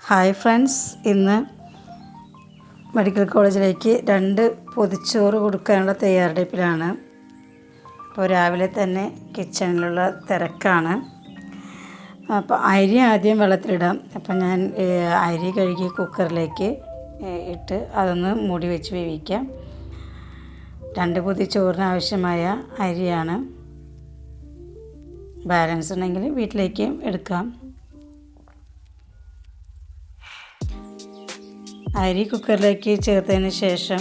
Hi friends, ഇന്ന് medical കോളേജിലേക്ക് 2 പൊതിച്ചോറ് കൊടുക്കാനുള്ള തയ്യാറെടുപ്പിലാണ്. അപ്പോൾ രാവിലെ തന്നെ കിച്ചണിലുള്ള തിരക്കാണ്. അപ്പോൾ അരി ആദ്യം വെള്ളത്തിലിടാം. അപ്പോൾ ഞാൻ അരി കഴുകി കുക്കറിലേക്ക് ഇട്ട് അതൊന്ന് മൂടി വെച്ച് വേവിക്കാം. 2 പൊതിച്ചോറിന് ആവശ്യമായ അരിയാണ്. ബാലൻസ് ഉണ്ടെങ്കിൽ വീട്ടിലേക്ക് എടുക്കാം. അരി കുക്കറിലേക്ക് ചേർത്തതിന് ശേഷം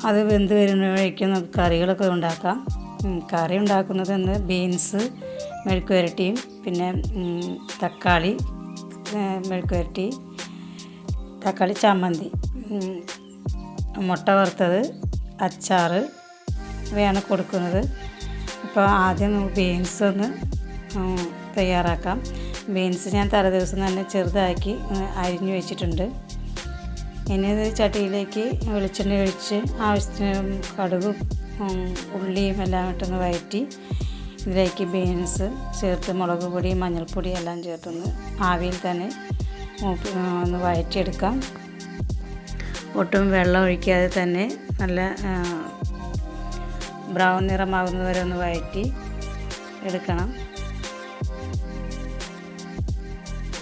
അത് വെന്ത് വരുമ്പോഴേക്കും നമുക്ക് കറികളൊക്കെ ഉണ്ടാക്കാം. കറി ഉണ്ടാക്കുന്നതെന്ന് ബീൻസ് മെഴുക്ക് പുരട്ടിയും പിന്നെ തക്കാളി മെഴുക്ക് പുരട്ടി, തക്കാളി ചമ്മന്തി, മുട്ട വറുത്തത്, അച്ചാർ ഇവയാണ് കൊടുക്കുന്നത്. അപ്പോൾ ആദ്യം ബീൻസ് ഒന്ന് തയ്യാറാക്കാം. ബീൻസ് ഞാൻ തലേദിവസം തന്നെ ചെറുതാക്കി അരിഞ്ഞു വെച്ചിട്ടുണ്ട്. ഇനി ഇത് ചട്ടിയിലേക്ക് വെളിച്ചെണ്ണ ഒഴിച്ച് ആവശ്യത്തിന് കടുകും ഉള്ളിയും എല്ലാം ഇട്ടൊന്ന് വഴറ്റി ഇതിലേക്ക് ബീൻസ് ചേർത്ത് മുളക് പൊടി മഞ്ഞൾപ്പൊടി എല്ലാം ചേർത്തൊന്ന് ആവിയിൽ തന്നെ ഒന്ന് വഴറ്റിയെടുക്കാം. ഒട്ടും വെള്ളം ഒഴിക്കാതെ തന്നെ നല്ല ബ്രൗൺ നിറമാകുന്നത് വരെ ഒന്ന് വഴറ്റി എടുക്കണം.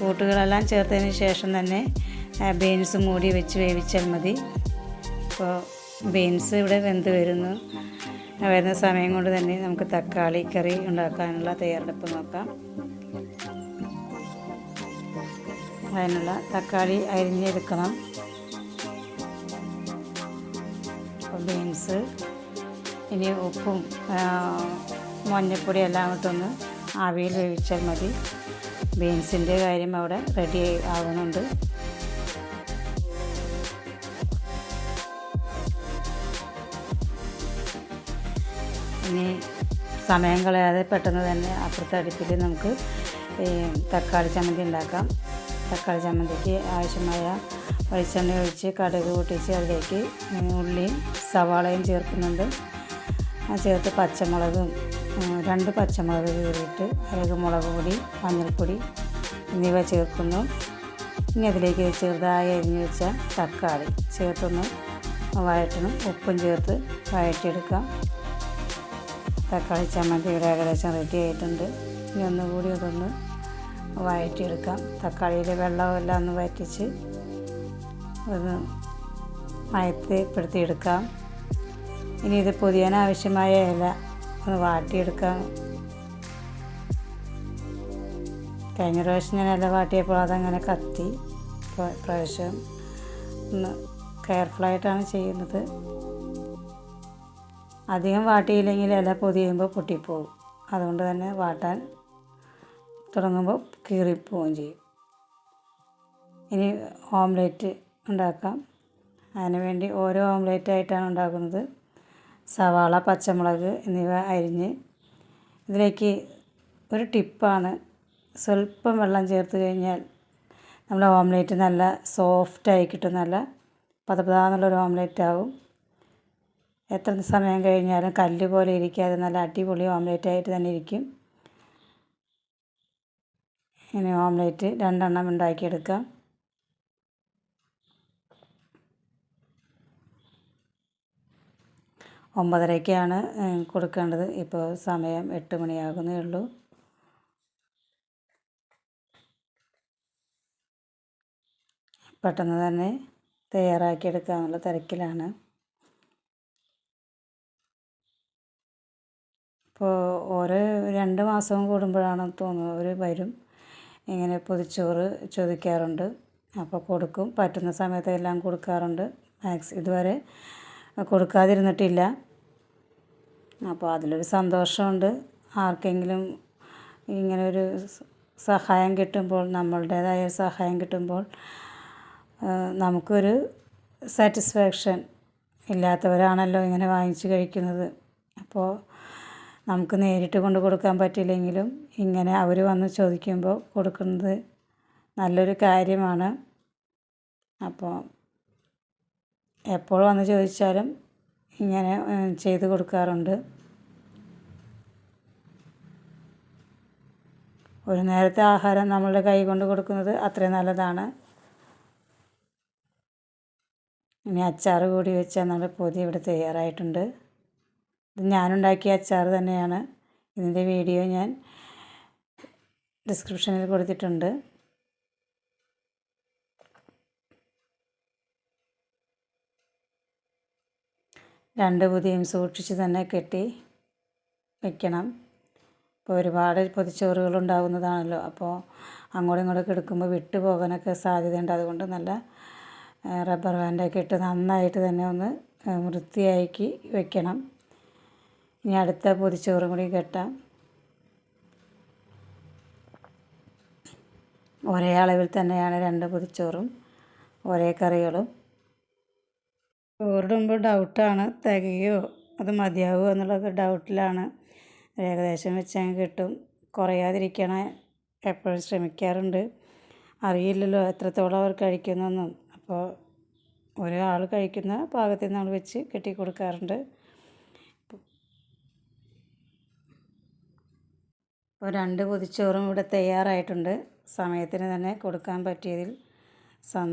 കൂട്ടുകളെല്ലാം ചേർത്തതിന് ശേഷം തന്നെ ബീൻസ് മൂടി വെച്ച് വേവിച്ചാൽ മതി. അപ്പോൾ ബീൻസ് ഇവിടെ വെന്ത് വരുന്ന സമയം കൊണ്ട് തന്നെ നമുക്ക് തക്കാളി കറി ഉണ്ടാക്കാനുള്ള തയ്യാറെടുപ്പ് നോക്കാം. അതിനുള്ള തക്കാളി അരിഞ്ഞെടുക്കണം. അപ്പോൾ ബീൻസ് ഇനി ഉപ്പും മഞ്ഞൾപ്പൊടി എല്ലാം ഇട്ടൊന്ന് ആവിയിൽ വേവിച്ചാൽ മതി. ബീൻസിൻ്റെ കാര്യം അവിടെ റെഡി ആകുന്നുണ്ട്. ഇനി സമയം കളയാതെ പെട്ടെന്ന് തന്നെ അപ്പുറത്തെ അടുപ്പിൽ നമുക്ക് തക്കാളി ചമ്മന്തി ഉണ്ടാക്കാം. തക്കാളി ചമ്മന്തിക്ക് ആവശ്യമായ വെളിച്ചെണ്ണ ഒഴിച്ച് കടുക് പൊട്ടിച്ച് അതിലേക്ക് ഉള്ളിയും സവാളയും ചേർക്കുന്നുണ്ട്. ചേർത്ത് പച്ചമുളകും 2 പച്ചമുളക് കീറിയിട്ട് അതിലേക്ക് മുളക് പൊടി മഞ്ഞൾപ്പൊടി എന്നിവ ചേർക്കുന്നു. ഇനി അതിലേക്ക് ചെറുതായി അരിഞ്ഞ് വെച്ച തക്കാളി ചേർത്തൊന്ന് വഴറ്റണം. ഉപ്പും ചേർത്ത് വഴറ്റിയെടുക്കാം. തക്കാളി ചമ്മന്തി ഇവിടെ ഏകദേശം റെഡി ആയിട്ടുണ്ട്. ഇനി ഒന്നുകൂടി അതൊന്ന് വഴറ്റിയെടുക്കാം. തക്കാളിയിലെ വെള്ളമെല്ലാം ഒന്ന് വറ്റിച്ച് ഒന്ന് മയത്തിപ്പെടുത്തിയെടുക്കാം. ഇനി ഇത് പൊതിയാൻ ആവശ്യമായ ഇല ഒന്ന് വാട്ടിയെടുക്കാം. കഴിഞ്ഞ പ്രാവശ്യം ഞാൻ ഇല വാട്ടിയപ്പോൾ അതങ്ങനെ കത്തി. പ്രാവശ്യം ഒന്ന് കെയർഫുള്ളായിട്ടാണ് ചെയ്യുന്നത്. അധികം വാട്ടിയില്ലെങ്കിൽ ഇല പൊതിയുമ്പോൾ പൊട്ടിപ്പോവും. അതുകൊണ്ട് തന്നെ വാട്ടാൻ തുടങ്ങുമ്പോൾ കീറിപ്പോവുകയും ചെയ്യും. ഇനി ഓംലെറ്റ് ഉണ്ടാക്കാം. അതിനുവേണ്ടി ഓരോ ഓംലെറ്റായിട്ടാണ് ഉണ്ടാക്കുന്നത്. സവാള പച്ചമുളക് എന്നിവ അരിഞ്ഞ് ഇതിലേക്ക് ഒരു ടിപ്പാണ്, സ്വല്പം വെള്ളം ചേർത്ത് കഴിഞ്ഞാൽ നമ്മുടെ ഓംലെറ്റ് നല്ല സോഫ്റ്റായി കിട്ടും. നല്ല പതപതാന്നുള്ളൊരു ഓംലെറ്റ് ആവും. എത്ര സമയം കഴിഞ്ഞാലും കല്ല് പോലെ ഇരിക്കാതെ നല്ല അടിപൊളി ഓംലെറ്റായിട്ട് തന്നെ ഇരിക്കും. ഇനി ഓംലെറ്റ് 2 എണ്ണം ഉണ്ടാക്കിയെടുക്കാം. ഒമ്പതരയ്ക്കാണ് കൊടുക്കേണ്ടത്. ഇപ്പോൾ സമയം 8 മണിയാകുന്നേ ഉള്ളൂ. പെട്ടെന്ന് തന്നെ തയ്യാറാക്കിയെടുക്കാനുള്ള തിരക്കിലാണ്. ഇപ്പോൾ ഓരോ 2 മാസവും കൂടുമ്പോഴാണെന്ന് തോന്നുന്നു അവർ വരും. ഇങ്ങനെ പൊതിച്ചോറ് ചോദിക്കാറുണ്ട്. അപ്പോൾ കൊടുക്കും. പറ്റുന്ന സമയത്ത് എല്ലാം കൊടുക്കാറുണ്ട്. ഇതുവരെ കൊടുക്കാതിരുന്നിട്ടില്ല. അപ്പോൾ അതിലൊരു സന്തോഷമുണ്ട്. ആർക്കെങ്കിലും ഇങ്ങനൊരു സഹായം കിട്ടുമ്പോൾ, നമ്മളുടേതായ സഹായം കിട്ടുമ്പോൾ നമുക്കൊരു സാറ്റിസ്ഫാക്ഷൻ. ഇല്ലാത്തവരാണല്ലോ ഇങ്ങനെ വാങ്ങിച്ച് കഴിക്കുന്നത്. അപ്പോൾ നമുക്ക് നേരിട്ട് കൊണ്ട് കൊടുക്കാൻ പറ്റില്ലെങ്കിലും ഇങ്ങനെ അവർ വന്ന് ചോദിക്കുമ്പോൾ കൊടുക്കുന്നത് നല്ലൊരു കാര്യമാണ്. അപ്പോൾ എപ്പോൾ വന്ന് ചോദിച്ചാലും ഇങ്ങനെ ചെയ്ത് കൊടുക്കാറുണ്ട്. ഒരു നേരത്തെ ആഹാരം നമ്മളുടെ കൈ കൊണ്ട് കൊടുക്കുന്നത് അത്രയും നല്ലതാണ്. ഇനി അച്ചാർ കൂടി വെച്ചാൽ നമ്മുടെ പൊതി ഇവിടെ തയ്യാറായിട്ടുണ്ട്. ഇത് ഞാനുണ്ടാക്കിയ അച്ചാർ തന്നെയാണ്. ഇതിൻ്റെ വീഡിയോ ഞാൻ ഡിസ്ക്രിപ്ഷനിൽ കൊടുത്തിട്ടുണ്ട്. രണ്ട് പൊതിയും സൂക്ഷിച്ച് തന്നെ കെട്ടി വയ്ക്കണം. ഇപ്പോൾ ഒരുപാട് പൊതിച്ചോറുകൾ ഉണ്ടാകുന്നതാണല്ലോ, അപ്പോൾ അങ്ങോട്ടും ഇങ്ങോട്ടൊക്കെ എടുക്കുമ്പോൾ വിട്ടു പോകാനൊക്കെ സാധ്യതയുണ്ട്. അതുകൊണ്ട് നല്ല റബ്ബർ ബാൻഡൊക്കെ ഇട്ട് നന്നായിട്ട് തന്നെ ഒന്ന് വൃത്തിയാക്കി വെക്കണം. ഇനി അടുത്ത പൊതിച്ചോറും കൂടി കെട്ടാം. ഒരേ അളവിൽ തന്നെയാണ് രണ്ട് പൊതിച്ചോറും ഒരേ കറികളും. ചോറിടുമ്പോൾ ഡൗട്ടാണ്, തികയോ അത് മതിയാവുമോ എന്നുള്ളത് ഡൗട്ടിലാണ്. ഏകദേശം വെച്ചാൽ കിട്ടും. കുറയാതിരിക്കാൻ എപ്പോഴും ശ്രമിക്കാറുണ്ട്. അറിയില്ലല്ലോ എത്രത്തോളം അവർ കഴിക്കുന്നൊന്നും. അപ്പോൾ ഒരാൾ കഴിക്കുന്ന പാകത്തിൽ നമ്മൾ വെച്ച് കെട്ടി കൊടുക്കാറുണ്ട്. ഇപ്പോൾ രണ്ട് പൊതിച്ചോറും ഇവിടെ തയ്യാറായിട്ടുണ്ട്. സമയത്തിന് തന്നെ കൊടുക്കാൻ പറ്റിയതിൽ